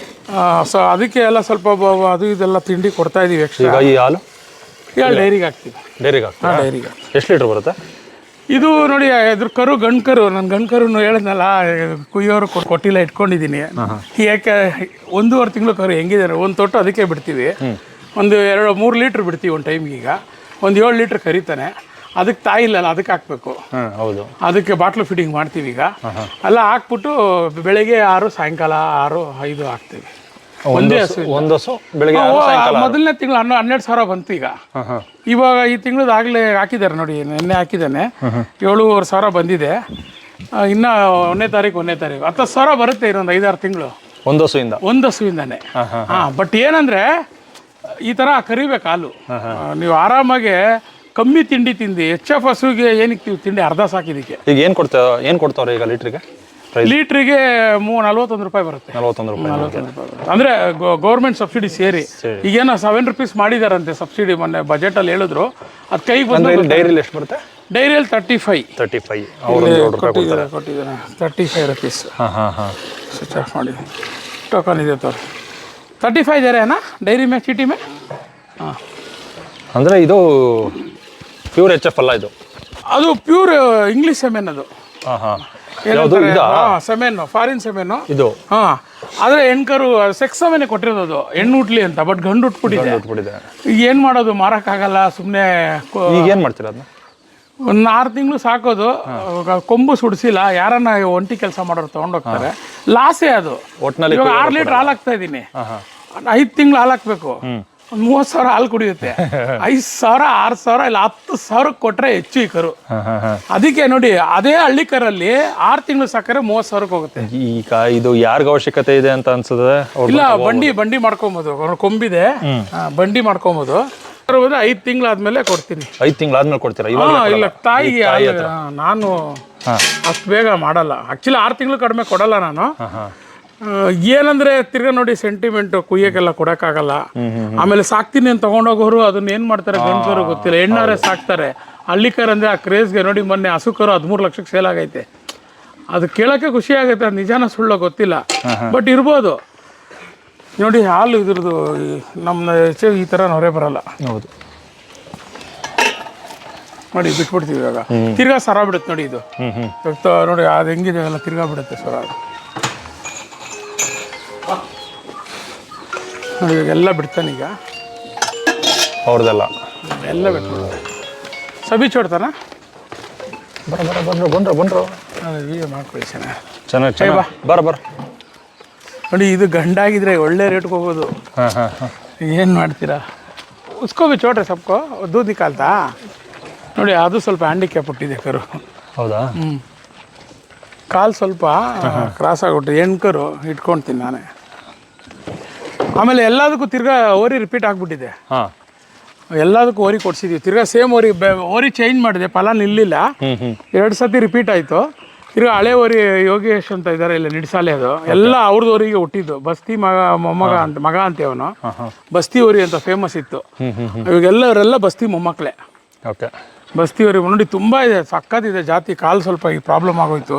ಸೊ ಅದಕ್ಕೆ ಎಲ್ಲ ಸ್ವಲ್ಪ ಅದು ಇದೆಲ್ಲ ತಿಂಡಿ ಕೊಡ್ತಾ ಇದೀವಿ ಎಕ್ಸ್ಟ್ರಾ. ಈ ಹಾಲು ಡೈರಿಗೆ ಹಾಕ್ತೀವಿ. ಡೈರಿಗೆ ಎಷ್ಟು ಲೀಟರ್ ಬರುತ್ತೆ ಇದು? ನೋಡಿ ಇದ್ರ ಕರು ಗಂಡು ಕರು. ನಾನು ಗಂಡು ಕರು ಹೇಳಿದ್ನಲ್ಲ, ಕುಯ್ಯೋರು ಕೊಟ್ಟಿಲ್ಲ, ಇಟ್ಕೊಂಡಿದ್ದೀನಿ. ಯಾಕೆ 1.5 ತಿಂಗಳು ಕರು ಹೆಂಗಿದೆ ಒಂದು ತೊಟ್ಟು, ಅದಕ್ಕೆ ಬಿಡ್ತೀವಿ. ಒಂದು 2-3 ಲೀಟ್ರ್ ಬಿಡ್ತೀವಿ ಒಂದು ಟೈಮ್ಗೆ. ಈಗ ಒಂದು 7 ಲೀಟ್ರ್ ಕರೀತಾನೆ. ಅದಕ್ಕೆ ತಾಯಿ ಇಲ್ಲಲ್ಲ, ಅದಕ್ಕೆ ಹಾಕ್ಬೇಕು. ಹೌದು, ಅದಕ್ಕೆ ಬಾಟ್ಲು ಫಿಟ್ಟಿಂಗ್ ಮಾಡ್ತೀವಿ. ಈಗ ಎಲ್ಲ ಹಾಕ್ಬಿಟ್ಟು ಬೆಳಗ್ಗೆ 6, ಸಾಯಂಕಾಲ 6, 5 ಹಾಕ್ತೀವಿ. ಒಂದೇ ಹಸು. ಬೆಳಗ್ಗೆ ಮೊದಲನೇ ತಿಂಗಳು 12,000 ಬಂತು. ಈಗ ಇವಾಗ ಈ ತಿಂಗಳದ್ದು ಆಗ್ಲೇ ಹಾಕಿದ್ದಾರೆ ನೋಡಿ, ನಿನ್ನೆ ಹಾಕಿದ್ದಾನೆ. 7,500 ಬಂದಿದೆ. ಇನ್ನು 1ನೇ ತಾರೀಕು 10,000 ಬರುತ್ತೆ. ಇನ್ನೊಂದು 5-6 ತಿಂಗಳು ಒಂದು ಹಸುವಿಂದಾನೆ. ಬಟ್ ಏನಂದ್ರೆ ಈ ತರ ಕರಿಬೇಕು ಹಾಲು. ನೀವು ಆರಾಮಾಗಿ ಕಮ್ಮಿ ತಿಂಡಿ ತಿಂದು HF ಹಸುಗೆ ಏನಕ್ಕೆ ತಿಂಡಿ ಅರ್ಧ ಸಾಕಿದಕ್ಕೆ. ಈಗ ಏನು ಕೊಡ್ತಾವ್ರೆ ಈಗ ಲೀಟ್ರಿಗೆ? ಲೀಟ್ರಿಗೆ 41 ರೂಪಾಯಿ ಬರುತ್ತೆ. 41 ರೂಪಾಯಿ ಅಂದ್ರೆ ಗೌರ್ಮೆಂಟ್ ಸಬ್ಸಿಡಿ ಸೇರಿ. ಈಗೇನೋ 7 ರೂಪೀಸ್ ಮಾಡಿದಾರಂತೆ ಸಬ್ಸಿಡಿ, ಮೊನ್ನೆ ಬಜೆಟ್ ಅಲ್ಲಿ ಹೇಳಿದ್ರು. ಅದು ಕೈಗೆ ಬಂದು ಡೈರಿಯಲ್ಲಿ ಎಷ್ಟು ಬರುತ್ತೆ? ಡೈರಿಯಲ್ಲಿ 35 ಕೊಟ್ಟಿದ್ದಾರೆ. 35 ರೂಪೀಸ್. ಸ್ವಿಚ್ ಆಫ್ ಮಾಡಿ, ಟೋಕನ್ ಇದೆ ತೋರಿ. 35 ಇದೆ ಅಣ್ಣ ಡೈರಿ ಮೇ, ಚೀಟಿ ಮೇ. ಅಂದರೆ ಇದು ಪ್ಯೂರ್ HF ಅಲ್ಲ, ಅದು ಪ್ಯೂರ್ ಇಂಗ್ಲೀಷ್ ಸೆಮೆನ್. ಅದು ಸೆಮೆನ್, ಫಾರಿನ್ ಸೆಮೆನು ಇದು. ಆದ್ರೆ ಹೆಣ್ಕರು ಸೆಕ್ಸ್ ಸೆಮೆನೆ ಕೊಟ್ಟಿರೋದು, ಹೆಣ್ಣು ಹುಟ್ಲಿ ಅಂತ. ಬಟ್ ಗಂಡು ಹುಟ್ಬಿಟ್ಟಿದೆ. ಏನ್ ಮಾಡೋದು, ಮಾರಕ್ಕಾಗಲ್ಲ. ಸುಮ್ಮನೆ ಈಗ ಏನ್ ಮಾಡ್ತೀರ ಅದನ್ನ? ಒಂದು 6 ತಿಂಗಳು ಸಾಕೋದು. ಕೊಂಬು ಸುಡಿಸಿಲ್ಲ, ಯಾರನ್ನ ಒಂಟಿ ಕೆಲಸ ಮಾಡೋರು ತಗೊಂಡೋಗ್ತಾರೆ. ಲಾಸೇ ಅದು. 6 ಲೀಟರ್ ಹಾಲು ಹಾಕ್ತಾ ಇದ್ದೀನಿ. 5 ತಿಂಗಳು ಹಾಲು ಹಾಕ್ಬೇಕು. 30,000 ಹಾಲು ಕುಡಿಯುತ್ತೆ. 5,000, 6,000 ಇಲ್ಲ 10,000 ಕೊಟ್ರೆ ಹೆಚ್ಚು ಈ ಕರು. ಅದಕ್ಕೆ ನೋಡಿ, ಅದೇ ಹಳ್ಳಿ ಕರಲ್ಲಿ 6 ತಿಂಗಳು ಸಾಕರೆ 30,000 ಹೋಗುತ್ತೆ. ಈಗ ಇದು ಯಾರಿಗ ಅವಶ್ಯಕತೆ ಇದೆ ಅಂತ ಅನ್ಸುತ್ತೆ? ಇಲ್ಲ, ಬಂಡಿ ಮಾಡ್ಕೊಬೋದು. ಕೊಂಬಿದೆ, ಬಂಡಿ ಮಾಡ್ಕೊಬೋದು. 5 ತಿಂಗಳಾದ್ಮೇಲೆ ಕೊಡ್ತೀನಿ. 5 ತಿಂಗಳಾದ್ಮೇಲೆ ಕೊಡ್ತೀರಾ? ಇಲ್ಲ, ತಾಯಿಗೆ ನಾನು ಅಷ್ಟು ಬೇಗ ಮಾಡಲ್ಲ. ಆಕ್ಚುಲಿ 6 ತಿಂಗಳು ಕಡಿಮೆ ಕೊಡಲ್ಲ ನಾನು. ಏನಂದ್ರೆ ತಿರ್ಗಾ ನೋಡಿ ಸೆಂಟಿಮೆಂಟ್, ಕುಯ್ಯಕ್ಕೆಲ್ಲ ಕೊಡಕ್ಕಾಗಲ್ಲ. ಆಮೇಲೆ ಸಾಕ್ತೀನಿ ಅಂತ ತಗೊಂಡೋಗೋರು ಅದನ್ನ ಏನ್ ಮಾಡ್ತಾರೆ ಗಂಡಕರು ಗೊತ್ತಿಲ್ಲ. ಹೆಣ್ಣಾರೆ ಸಾಕ್ತಾರೆ. ಹಳ್ಳಿಕರ್ ಅಂದ್ರೆ ಆ ಕ್ರೇಜ್ಗೆ ನೋಡಿ, ಮೊನ್ನೆ ಹಸುಕರು 13 ಲಕ್ಷಕ್ಕೆ ಸೇಲ್ ಆಗೈತೆ. ಅದು ಕೇಳಕ್ಕೆ ಖುಷಿ ಆಗೈತೆ, ಅದು ನಿಜಾನ ಸುಳ್ಳೋ ಗೊತ್ತಿಲ್ಲ. ಬಟ್ ಇರ್ಬೋದು ನೋಡಿ. ಹಾಲು ಇದ್ರದ್ದು ನಮ್ಮ ಈ ಥರ ನೊರೆ ಬರಲ್ಲ. ಹೌದು ನೋಡಿ, ಬಿಟ್ಬಿಡ್ತೀವಿ. ಇವಾಗ ತಿರ್ಗಾ ಸರ ಬಿಡುತ್ತೆ ನೋಡಿ. ಇದು ನೋಡಿ, ಅದು ಹೆಂಗಿದೆ ಎಲ್ಲ ತಿರ್ಗಾ ಬಿಡುತ್ತೆ ಸರ. ನೋಡಿ ಇವಾಗೆಲ್ಲ ಬಿಡ್ತಾನೆ. ಈಗ ಅವ್ರದ್ದೆಲ್ಲ ಎಲ್ಲ ಬಿಟ್ಬಿಡ್ತಾರೆ. ಸಬಿ ಚೋಡ್ತಾನ. ಬಂದ್ರು ವೀಡಿಯೋ ಮಾಡ್ಕೊಳ್ಳಿ ಚೆನ್ನಾಗಿ. ಬರ ನೋಡಿ, ಇದು ಗಂಡಾಗಿದ್ರೆ ಒಳ್ಳೆ ರೇಟ್ಗೆ ಹೋಗೋದು. ಏನು ಮಾಡ್ತೀರಾ? ಉಸ್ಕೋಬಿ ಚೋಟ್ರೆ ಸಬ್ಕೋ ದೂದಿ ಕಾಲ್ತಾ. ನೋಡಿ, ಅದು ಸ್ವಲ್ಪ ಹ್ಯಾಂಡಿಕ್ಯಾಪ್ ಹುಟ್ಟಿದೆ ಕರು. ಹೌದಾ? ಕಾಲು ಸ್ವಲ್ಪ ಕ್ರಾಸ್ ಆಗಿಬಿಟ್ಟಿದೆ. ಹೆಣ್ಕರು ಇಟ್ಕೊಳ್ತೀನಿ ನಾನೇ. ಆಮೇಲೆ ಎಲ್ಲದಕ್ಕೂ ತಿರ್ಗಾ ಓರಿ ರಿಪೀಟ್ ಆಗಿಬಿಟ್ಟಿದೆ. ಎಲ್ಲದಕ್ಕೂ ಓರಿ ಕೊಡ್ಸಿದ್ದೀವಿ. ತಿರ್ಗಾ ಸೇಮ್ ಓರಿ ಚೇಂಜ್ ಮಾಡಿದೆ, ಫಲ ನಿಲ್ಲಿಲ್ಲ. 2 ಸತಿ ರಿಪೀಟ್ ಆಯಿತು. ತಿರ್ಗಾ ಹಳೆ ಓರಿ ಯೋಗೇಶ್ ಅಂತ ಇದ್ದಾರೆ, ಇಲ್ಲ ನಿಡ್ಸಾಲೆ. ಅದು ಎಲ್ಲ ಅವ್ರದ್ದು ಓರಿಗೆ ಹುಟ್ಟಿದ್ದು. ಬಸ್ತಿ ಮಗ ಅಂತ ಅವನು. ಬಸ್ತಿ ಓರಿ ಅಂತ ಫೇಮಸ್ ಇತ್ತು. ಇವಾಗೆಲ್ಲವರೆಲ್ಲ ಬಸ್ತಿ ಮೊಮ್ಮಕ್ಕಳೇ. ಬಸ್ತಿ ಓರಿ ನೋಡಿ ತುಂಬಾ ಇದೆ, ಸಕ್ಕತ್ತಿದೆ ಜಾತಿ. ಕಾಲು ಸ್ವಲ್ಪ ಈ ಪ್ರಾಬ್ಲಮ್ ಆಗೋಯ್ತು.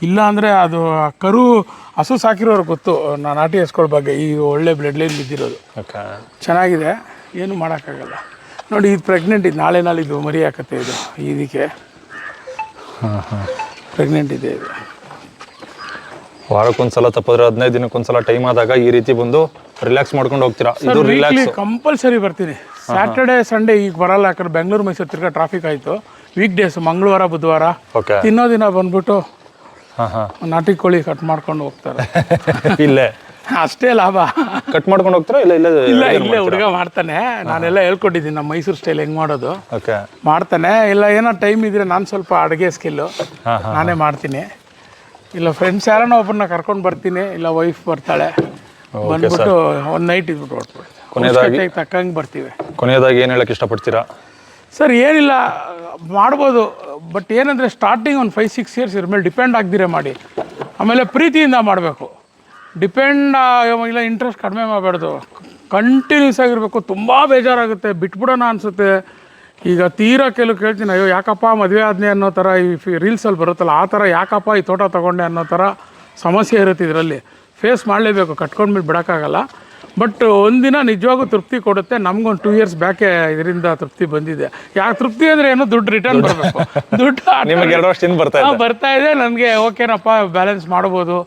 ಇಲ್ಲ ಅಂದ್ರೆ ಅದು ಕರು ಹಸು ಸಾಕಿರೋರು ಗೊತ್ತು ನಾಟಿ ಹಸ್ಗಳ ಬಗ್ಗೆ. ಈ ಒಳ್ಳೆ ಬ್ಲಡ್ ಲೈನ್ ಬಿದ್ದಿರೋದು ಚೆನ್ನಾಗಿದೆ, ಏನು ಮಾಡೋಕ್ಕಾಗಲ್ಲ. ನೋಡಿ ಇದು ಪ್ರೆಗ್ನೆಂಟ್ ಇದು ನಾಳಿದ್ದು ಮರಿ ಹಾಕತ್ತೆ ಇದು ಇದಕ್ಕೆ ಪ್ರೆಗ್ನೆಂಟ್ ಇದೆ ಇದು. ವಾರಕ್ಕೊಂದ್ಸಲ ತಪ್ಪಿದ್ರೆ 15 ದಿನಕ್ಕೊಂದ್ಸಲ ಟೈಮ್ ಆದಾಗ ಈ ರೀತಿ ಬಂದು ರಿಲ್ಯಾಕ್ಸ್ ಮಾಡ್ಕೊಂಡು ಹೋಗ್ತೀರಾ? ಇದು ರಿಲ್ಯಾಕ್ಸ್ ಕಂಪಲ್ಸರಿ ಬರ್ತೀನಿ. ಸ್ಯಾಟರ್ಡೆ ಸಂಡೇ ಈಗ ಬರಲ್ಲ, ಯಾಕಂದ್ರೆ ಬೆಂಗಳೂರು ಮೈಸೂರು ತಿರ್ಗಾ ಟ್ರಾಫಿಕ್ ಆಯಿತು. ವೀಕ್ ಡೇಸ್ ಮಂಗಳವಾರ ಬುಧವಾರ ತಿನ್ನೋ ದಿನ ಬಂದ್ಬಿಟ್ಟು ನಾಟಿ ಕೋಳಿ ಕಟ್ ಮಾಡ್ಕೊಂಡು ಹೋಗ್ತಾರೆ. ಇಲ್ಲೇ ಅಷ್ಟೇ ಲಾಭ. ಕಟ್ ಮಾಡ್ಕೊಂಡು ಹೋಗ್ತಾರಾ? ಇಲ್ಲೇ ಹುಡುಗ ಮಾಡ್ತಾನೆ. ನಾನೆಲ್ಲ ಹೇಳ್ಕೊಟ್ಟಿದ್ದೀನಿ ನಮ್ಮ ಮೈಸೂರು ಸ್ಟೈಲ್ ಹೆಂಗ್ ಮಾಡೋದು ಮಾಡ್ತಾನೆ. ಇಲ್ಲ ಏನೋ ಟೈಮ್ ಇದ್ರೆ ನಾನು ಸ್ವಲ್ಪ ಅಡುಗೆ ಸ್ಕಿಲ್ಲು ನಾನೇ ಮಾಡ್ತೀನಿ. ಇಲ್ಲ ಫ್ರೆಂಡ್ಸ್ ಯಾರನ್ನ ಒಬ್ಬರನ್ನ ಕರ್ಕೊಂಡು ಬರ್ತೀನಿ, ಇಲ್ಲ ವೈಫ್ ಬರ್ತಾಳೆ, ಬಂದ್ಬಿಟ್ಟು ಒಂದು ನೈಟ್ ಇದ್ಬಿಟ್ಟು ಹೊರಟ್ಬಿಡ್ತೀವಿ. ತಕ್ಕಂಗೆ ಬರ್ತೀವಿ. ಕೊನೆಯದಾಗಿ ಏನು ಹೇಳಕ್ಕೆ ಇಷ್ಟಪಡ್ತೀರಾ? ಸರ್ ಏನಿಲ್ಲ, ಮಾಡ್ಬೋದು. ಬಟ್ ಏನಂದರೆ ಸ್ಟಾರ್ಟಿಂಗ್ ಒಂದು 5-6 ಇಯರ್ಸ್ ಇದ್ರ ಮೇಲೆ ಡಿಪೆಂಡ್ ಆಗದಿರೇ ಮಾಡಿ. ಆಮೇಲೆ ಪ್ರೀತಿಯಿಂದ ಮಾಡಬೇಕು. ಡಿಪೆಂಡ್ ಇಲ್ಲ ಇಂಟ್ರೆಸ್ಟ್ ಕಡಿಮೆ ಮಾಡಬಾರ್ದು. ಕಂಟಿನ್ಯೂಸ್ ಆಗಿರಬೇಕು. ತುಂಬ ಬೇಜಾರಾಗುತ್ತೆ, ಬಿಟ್ಬಿಡೋಣ ಅನಿಸುತ್ತೆ. ಈಗ ತೀರಾ ಕೆಲವು ಕೇಳ್ತೀನಿ, ಅಯ್ಯೋ ಯಾಕಪ್ಪ ಮದುವೆ ಆದ್ನೇ ಅನ್ನೋ ಥರ ಈ ರೀಲ್ಸಲ್ಲಿ ಬರುತ್ತಲ್ಲ, ಆ ಥರ ಯಾಕಪ್ಪ ಈ ತೋಟ ತೊಗೊಂಡೆ ಅನ್ನೋ ಥರ ಸಮಸ್ಯೆ ಇರುತ್ತೆ ಇದರಲ್ಲಿ. ಫೇಸ್ ಮಾಡಲೇಬೇಕು, ಕಟ್ಕೊಂಡ್ಬಿಟ್ಟು ಬಿಡೋಕ್ಕಾಗಲ್ಲ. ಬಟ್ ಒಂದಿನ ನಿಜವಾಗೂ ತೃಪ್ತಿ ಕೊಡುತ್ತೆ. ನಮ್ಗೊಂದು 2 ಇಯರ್ಸ್ ಬ್ಯಾಕೆ ಇದರಿಂದ ತೃಪ್ತಿ ಬಂದಿದೆ. ಯಾಕೆ ತೃಪ್ತಿ ಅಂದರೆ ಏನೋ ದುಡ್ಡು ರಿಟರ್ನ್ ಬರಬೇಕು. ದುಡ್ಡು ನಿಮಗೆ 2 ವರ್ಷದಿಂದ ಬರ್ತಾ ಇದೆ. ನನಗೆ ಓಕೆನಪ್ಪ ಬ್ಯಾಲೆನ್ಸ್ ಮಾಡ್ಬೋದು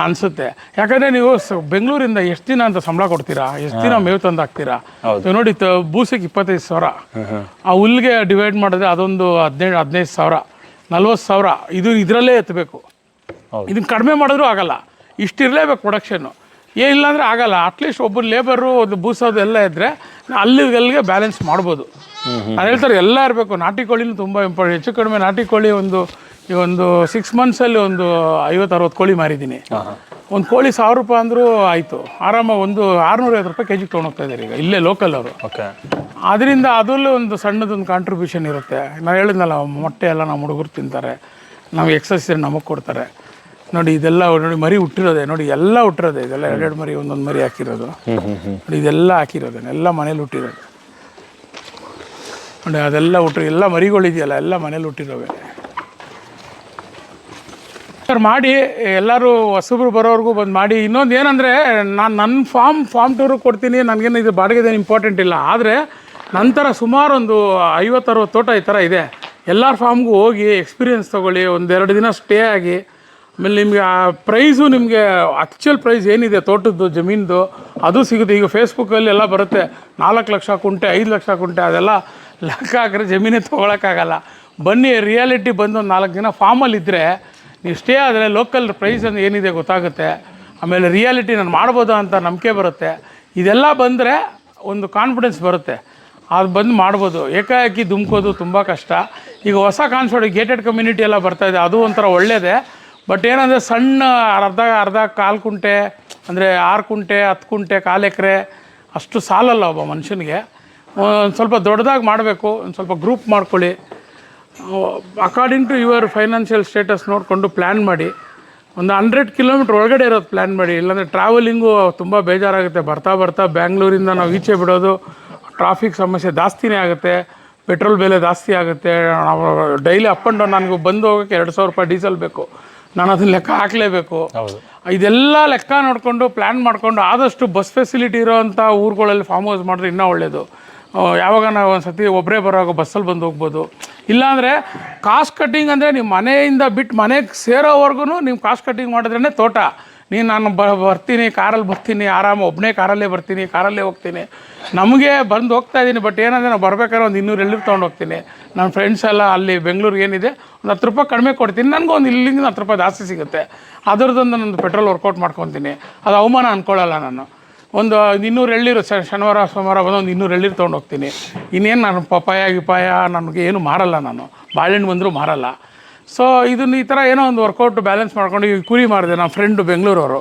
ಅನಿಸುತ್ತೆ. ಯಾಕಂದರೆ ನೀವು ಬೆಂಗಳೂರಿಂದ ಎಷ್ಟು ದಿನ ಅಂತ ಸಂಬಳ ಕೊಡ್ತೀರಾ, ಎಷ್ಟು ದಿನ ಮೇವು ತಂದು ಹಾಕ್ತೀರಾ? ನೋಡಿ ಬೂಸಿಗೆ 25,000, ಆ ಹುಲ್ಗೆ ಡಿವೈಡ್ ಮಾಡಿದ್ರೆ ಅದೊಂದು 15,000, 40,000 ಇದರಲ್ಲೇ ಎತ್ತಬೇಕು. ಇದನ್ನು ಕಡಿಮೆ ಮಾಡಿದ್ರೂ ಆಗಲ್ಲ, ಇಷ್ಟಿರಲೇಬೇಕು ಪ್ರೊಡಕ್ಷನ್ನು. ಇಲ್ಲಾಂದರೆ ಆಗಲ್ಲ. ಅಟ್ಲೀಸ್ಟ್ ಒಬ್ಬರು ಲೇಬರು ಒಂದು ಬೂಸೋದು ಎಲ್ಲ ಇದ್ದರೆ ಅಲ್ಲಿಗೆ ಬ್ಯಾಲೆನ್ಸ್ ಮಾಡ್ಬೋದು. ನಾನು ಹೇಳ್ತಾರೆ ಎಲ್ಲ ಇರಬೇಕು. ನಾಟಿ ಕೋಳಿನೂ ತುಂಬ ಇಂಪಾರ್ಟೆಂಟ್. ಹೆಚ್ಚು ಕಡಿಮೆ ನಾಟಿ ಕೋಳಿ ಈ ಒಂದು 6 ಮಂತ್ಸಲ್ಲಿ ಒಂದು 50-60 ಕೋಳಿ ಮಾರಿದ್ದೀನಿ. ಒಂದು ಕೋಳಿ 1,000 ರೂಪಾಯಿ ಅಂದರೂ ಆಯಿತು. ಆರಾಮಾಗಿ ಒಂದು 650 ರೂಪಾಯಿ ಕೆಜಿಗೆ ತೊಗೊಂಡೋಗ್ತಾ ಇದ್ದಾರೆ ಈಗ ಇಲ್ಲೇ ಲೋಕಲ್ ಅವರು. ಅದರಿಂದ ಅದರಲ್ಲೂ ಒಂದು ಸಣ್ಣದೊಂದು ಕಾಂಟ್ರಿಬ್ಯೂಷನ್ ಇರುತ್ತೆ. ನಾನು ಹೇಳಿದ್ನಲ್ಲ, ಮೊಟ್ಟೆ ಎಲ್ಲ ನಮ್ಮ ಹುಡುಗರು ತಿಂತಾರೆ, ನಾವು ಎಕ್ಸಸೈಸ್ ನಮಗೆ ಕೊಡ್ತಾರೆ. ನೋಡಿ ಇದೆಲ್ಲ ನೋಡಿ ಮರಿ ಹುಟ್ಟಿರೋದೆ, ನೋಡಿ ಎಲ್ಲ ಹುಟ್ಟಿರೋದೆ. ಇದೆಲ್ಲ 2 ಮರಿ ಒಂದೊಂದು ಮರಿ ಹಾಕಿರೋದು ನೋಡಿ. ಇದೆಲ್ಲ ಹಾಕಿರೋದೆ ಎಲ್ಲ ಮನೇಲಿ ಹುಟ್ಟಿರೋದು ನೋಡಿ. ಅದೆಲ್ಲ ಎಲ್ಲ ಮರಿಗಳಿದೆಯಲ್ಲ ಎಲ್ಲ ಮನೇಲಿ ಹುಟ್ಟಿರೋವೆ. ಸರ್ ಮಾಡಿ ಎಲ್ಲರೂ ಹೊಸಬ್ರು ಬರೋವ್ರಿಗೂ ಬಂದು ಮಾಡಿ. ಇನ್ನೊಂದು ಏನಂದರೆ, ನಾನು ನನ್ನ ಫಾರ್ಮ್ ಟೂರು ಕೊಡ್ತೀನಿ. ನನಗೇನು ಇದು ಬಾಡಿಗೆದೇನು ಇಂಪಾರ್ಟೆಂಟ್ ಇಲ್ಲ. ಆದರೆ ನಂತರ ಸುಮಾರು ಒಂದು 50-60 ತೋಟ ಈ ಥರ ಇದೆ. ಎಲ್ಲರ ಫಾರ್ಮ್ಗೂ ಹೋಗಿ ಎಕ್ಸ್ಪೀರಿಯೆನ್ಸ್ ತೊಗೊಳ್ಳಿ. 1-2 ದಿನ ಸ್ಟೇ ಆಗಿ. ಆಮೇಲೆ ನಿಮಗೆ ಆ ಪ್ರೈಸು, ನಿಮಗೆ ಆ್ಯಕ್ಚುಯಲ್ ಪ್ರೈಸ್ ಏನಿದೆ ತೋಟದ್ದು ಜಮೀನ್ದು ಅದು ಸಿಗುತ್ತೆ. ಈಗ ಫೇಸ್ಬುಕ್ಕಲ್ಲಿ ಎಲ್ಲ ಬರುತ್ತೆ, 4 ಲಕ್ಷ ಕುಂಟೆ, 5 ಲಕ್ಷ ಕುಂಟೆ, ಅದೆಲ್ಲ ಲೆಕ್ಕ ಹಾಕಿದ್ರೆ ಜಮೀನೇ ತೊಗೊಳಕ್ಕಾಗಲ್ಲ. ಬನ್ನಿ, ರಿಯಾಲಿಟಿ ಬಂದು ಒಂದು 4 ದಿನ ಫಾರ್ಮಲ್ಲಿದ್ದರೆ ನೀವು ಸ್ಟೇ ಆದರೆ ಲೋಕಲ್ ಪ್ರೈಸ್ ಅಂತ ಏನಿದೆ ಗೊತ್ತಾಗುತ್ತೆ. ಆಮೇಲೆ ರಿಯಾಲಿಟಿ ನಾನು ಮಾಡ್ಬೋದು ಅಂತ ನಂಬಿಕೆ ಬರುತ್ತೆ. ಇದೆಲ್ಲ ಬಂದರೆ ಒಂದು ಕಾನ್ಫಿಡೆನ್ಸ್ ಬರುತ್ತೆ. ಅದು ಬಂದು ಮಾಡ್ಬೋದು. ಏಕಾಏಕಿ ಧುಮ್ಕೋದು ತುಂಬ ಕಷ್ಟ. ಈಗ ಹೊಸ ಕಾನ್ಸೆಪ್ಟ್ ಗೇಟೆಡ್ ಕಮ್ಯುನಿಟಿ ಎಲ್ಲ ಬರ್ತಾಯಿದೆ, ಅದು ಒಂಥರ ಒಳ್ಳೆಯದೇ. ಬಟ್ ಏನಂದರೆ ಸಣ್ಣ ಅರ್ಧ 1/4 ಕುಂಟೆ ಅಂದರೆ 6 ಕುಂಟೆ 10 ಕುಂಟೆ 1/4 ಎಕರೆ ಅಷ್ಟು ಸಾಲಲ್ಲ ಒಬ್ಬ ಮನುಷ್ಯನಿಗೆ. ಒಂದು ಸ್ವಲ್ಪ ದೊಡ್ಡದಾಗಿ ಮಾಡಬೇಕು. ಒಂದು ಸ್ವಲ್ಪ ಗ್ರೂಪ್ ಮಾಡ್ಕೊಳ್ಳಿ. According to your financial status ನೋಡಿಕೊಂಡು ಪ್ಲ್ಯಾನ್ ಮಾಡಿ. ಒಂದು 100 ಕಿಲೋಮೀಟ್ರ್ ಒಳಗಡೆ ಇರೋದು ಪ್ಲ್ಯಾನ್ ಮಾಡಿ. ಇಲ್ಲಾಂದರೆ ಟ್ರಾವೆಲಿಂಗು ತುಂಬ ಬೇಜಾರಾಗುತ್ತೆ. ಬರ್ತಾ ಬ್ಯಾಂಗ್ಳೂರಿಂದ ನಾವು ಈಚೆ ಬಿಡೋದು, ಟ್ರಾಫಿಕ್ ಸಮಸ್ಯೆ ಜಾಸ್ತಿನೇ ಆಗುತ್ತೆ. ಪೆಟ್ರೋಲ್ ಬೆಲೆ ಜಾಸ್ತಿ ಆಗುತ್ತೆ. ನಾವು ಡೈಲಿ ಅಪ್ ಆ್ಯಂಡ್ ಡೌನ್, ನನಗೆ ಬಂದು ಹೋಗೋಕ್ಕೆ 2,000 ರೂಪಾಯಿ ಡೀಸೆಲ್ ಬೇಕು. ನಾನು ಅದನ್ನ ಲೆಕ್ಕ ಹಾಕಲೇಬೇಕು. ಇದೆಲ್ಲ ಲೆಕ್ಕ ನೋಡಿಕೊಂಡು ಪ್ಲ್ಯಾನ್ ಮಾಡಿಕೊಂಡು ಆದಷ್ಟು ಬಸ್ ಫೆಸಿಲಿಟಿ ಇರೋವಂಥ ಊರುಗಳಲ್ಲಿ ಫಾರ್ಮ್ ಹೌಸ್ ಮಾಡಿದ್ರೆ ಇನ್ನೂ ಒಳ್ಳೆಯದು. ಯಾವಾಗ ನಾವು ಒಂದು ಸತಿ ಒಬ್ಬರೇ ಬರೋವಾಗ ಬಸ್ಸಲ್ಲಿ ಬಂದು ಹೋಗ್ಬೋದು. ಇಲ್ಲಾಂದರೆ ಕಾಸ್ಟ್ ಕಟ್ಟಿಂಗ್ ಅಂದರೆ ನೀವು ಮನೆಯಿಂದ ಬಿಟ್ಟು ಮನೆಗೆ ಸೇರೋವರೆಗೂ ನೀವು ಕಾಸ್ಟ್ ಕಟ್ಟಿಂಗ್ ಮಾಡಿದ್ರೇ ತೋಟ. ನಾನು ಬರ್ತೀನಿ ಕಾರಲ್ಲಿ ಬರ್ತೀನಿ, ಆರಾಮ ಒಬ್ಬನೇ ಕಾರಲ್ಲೇ ಬರ್ತೀನಿ, ಕಾರಲ್ಲೇ ಹೋಗ್ತೀನಿ. ನಮಗೆ ಬಂದು ಹೋಗ್ತಾಯಿದ್ದೀನಿ. ಬಟ್ ಏನಂದರೆ ನಾವು ಬರ್ಬೇಕಾದ್ರೆ ಒಂದು 200 ಎಳ್ನೀರು ತೊಗೊಂಡು ಹೋಗ್ತೀನಿ. ನನ್ನ ಫ್ರೆಂಡ್ಸ್ ಎಲ್ಲ ಅಲ್ಲಿ ಬೆಂಗಳೂರಿಗೆ ಏನಿದೆ ಒಂದು 10 ರೂಪಾಯಿ ಕಡಿಮೆ ಕೊಡ್ತೀನಿ. ನನಗೂ ಒಂದು ಇಲ್ಲಿಂದ 10 ರೂಪಾಯಿ ಜಾಸ್ತಿ ಸಿಗುತ್ತೆ. ಅದರದ್ದೊಂದು ನಂದು ಪೆಟ್ರೋಲ್ ವರ್ಕೌಟ್ ಮಾಡ್ಕೊತೀನಿ. ಅದು ಅವಮಾನ ಅಂದ್ಕೊಳ್ಳಲ್ಲ ನಾನು. ಒಂದು 200 ಎಳ್ನೀರು ಶನಿವಾರ ಸೋಮವಾರ ಬಂದು ಒಂದು 200 ಎಳ್ನೀರು ತೊಗೊಂಡು ಹೋಗ್ತೀನಿ. ಇನ್ನೇನು ನಾನು ಪಪಾಯ ನನಗೆ ಏನು ಮಾರಲ್ಲ. ನಾನು ಬಾಳೆಹಣ್ಣು ಬಂದರೂ ಮಾರಲ್ಲ. ಸೊ ಇದನ್ನು ಈ ಥರ ಏನೋ ಒಂದು ವರ್ಕೌಟ್ ಬ್ಯಾಲೆನ್ಸ್ ಮಾಡ್ಕೊಂಡು ಈಗ ಕುರಿ ಮಾಡಿದೆ. ನನ್ನ ಫ್ರೆಂಡು ಬೆಂಗಳೂರವರು.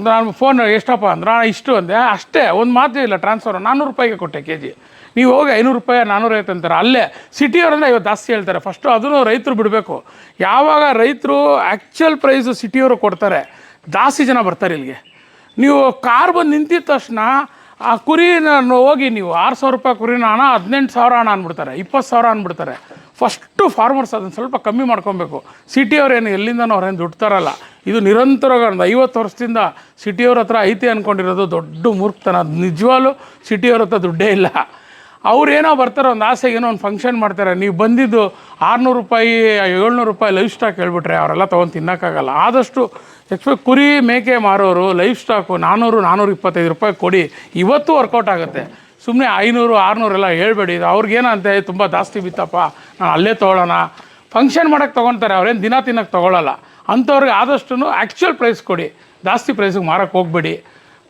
ನಾನು ಫೋನ್ ಎಷ್ಟಪ್ಪ ಅಂದ್ರೆ ಇಷ್ಟು ಅಂದೆ. ಅಷ್ಟೇ, ಒಂದು ಮಾತೇ ಇಲ್ಲ. ಟ್ರಾನ್ಸ್ಫರ್ 400 ರೂಪಾಯಿಗೆ ಕೊಟ್ಟೆ ಕೆಜಿ. ನೀವು ಹೋಗಿ 500 ರೂಪಾಯಿ 450 ಅಂತಾರೆ. ಅಲ್ಲೇ ಸಿಟಿಯವರಂದರೆ 50 ಜಾಸ್ತಿ ಹೇಳ್ತಾರೆ. ಫಸ್ಟು ಅದನ್ನು ರೈತರು ಬಿಡಬೇಕು. ಯಾವಾಗ ರೈತರು ಆ್ಯಕ್ಚುಯಲ್ ಪ್ರೈಸು ಸಿಟಿಯವರು ಕೊಡ್ತಾರೆ, ಜಾಸ್ತಿ ಜನ ಬರ್ತಾರೆ ಇಲ್ಲಿಗೆ. ನೀವು ಕಾರ್ ಬಂದು ನಿಂತಿದ ತಕ್ಷಣ ಆ ಕುರಿನ ಹೋಗಿ ನೀವು 6,000 ರೂಪಾಯಿ ಕುರಿನ ಹಣ 18,000 ಹಣ ಅಂದ್ಬಿಡ್ತಾರೆ, 20,000 ಅಂದ್ಬಿಡ್ತಾರೆ. ಫಸ್ಟು ಫಾರ್ಮರ್ಸ್ ಅದನ್ನು ಸ್ವಲ್ಪ ಕಮ್ಮಿ ಮಾಡ್ಕೊಬೇಕು. ಸಿಟಿಯವ್ರೇನು ಎಲ್ಲಿಂದನೂ ಅವ್ರೇನು ದುಡ್ಡು ತರಲ್ಲ. ಇದು ನಿರಂತರವಾಗಿ ಒಂದು 50 ವರ್ಷದಿಂದ ಸಿಟಿಯವ್ರ ಹತ್ರ ಐತೆ ಅಂದ್ಕೊಂಡಿರೋದು ದೊಡ್ಡ ಮೂರ್ಖತನ. ನಿಜವಾಗ್ಲೂ ಸಿಟಿಯವ್ರ ಹತ್ರ ದುಡ್ಡೇ ಇಲ್ಲ. ಅವ್ರೇನೋ ಬರ್ತಾರೆ ಒಂದು ಆಸೆಗೆ ಏನೋ ಒಂದು ಫಂಕ್ಷನ್ ಮಾಡ್ತಾರೆ, ನೀವು ಬಂದಿದ್ದು 600 ರೂಪಾಯಿ 700 ರೂಪಾಯಿ ಲೈಫ್ ಸ್ಟಾಕ್ ಹೇಳ್ಬಿಟ್ರೆ ಅವರೆಲ್ಲ ತೊಗೊಂಡು ತಿನ್ನೋಕ್ಕಾಗಲ್ಲ. ಆದಷ್ಟು ಕುರಿ ಮೇಕೆ ಮಾರೋರು ಲೈಫ್ ಸ್ಟಾಕು 400-425 ರೂಪಾಯಿ ಕೊಡಿ, ಇವತ್ತು ವರ್ಕೌಟ್ ಆಗುತ್ತೆ. ಸುಮ್ಮನೆ 500-600 ಎಲ್ಲ ಹೇಳ್ಬೇಡಿ. ಅವ್ರಿಗೇನಂತೆ ತುಂಬ ಜಾಸ್ತಿ ಬಿತ್ತಪ್ಪ ನಾನು ಅಲ್ಲೇ ತೊಗೊಳ್ಳೋಣ, ಫಂಕ್ಷನ್ ಮಾಡೋಕ್ಕೆ ತೊಗೊಳ್ತಾರೆ, ಅವ್ರೇನು ದಿನ ತಿನ್ನೋಕ್ಕೆ ತೊಗೊಳ್ಳಲ್ಲ. ಅಂಥವ್ರಿಗೆ ಆದಷ್ಟು ಆ್ಯಕ್ಚುಯಲ್ ಪ್ರೈಸ್ ಕೊಡಿ, ಜಾಸ್ತಿ ಪ್ರೈಸಿಗೆ ಮಾರೋಕ್ಕೆ ಹೋಗಬೇಡಿ.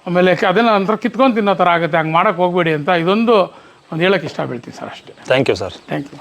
ಆಮೇಲೆ ಅದನ್ನು ನಂತರ ಕಿತ್ಕೊಂಡು ತಿನ್ನೋ ಥರ ಆಗುತ್ತೆ, ಹಂಗೆ ಮಾಡೋಕ್ಕೆ ಹೋಗಬೇಡಿ ಅಂತ ಇದೊಂದು ಹೇಳೋಕ್ಕೆ ಇಷ್ಟಪಡ್ತೀನಿ ಸರ್. ಅಷ್ಟೇ. Thank you sir. Thank you.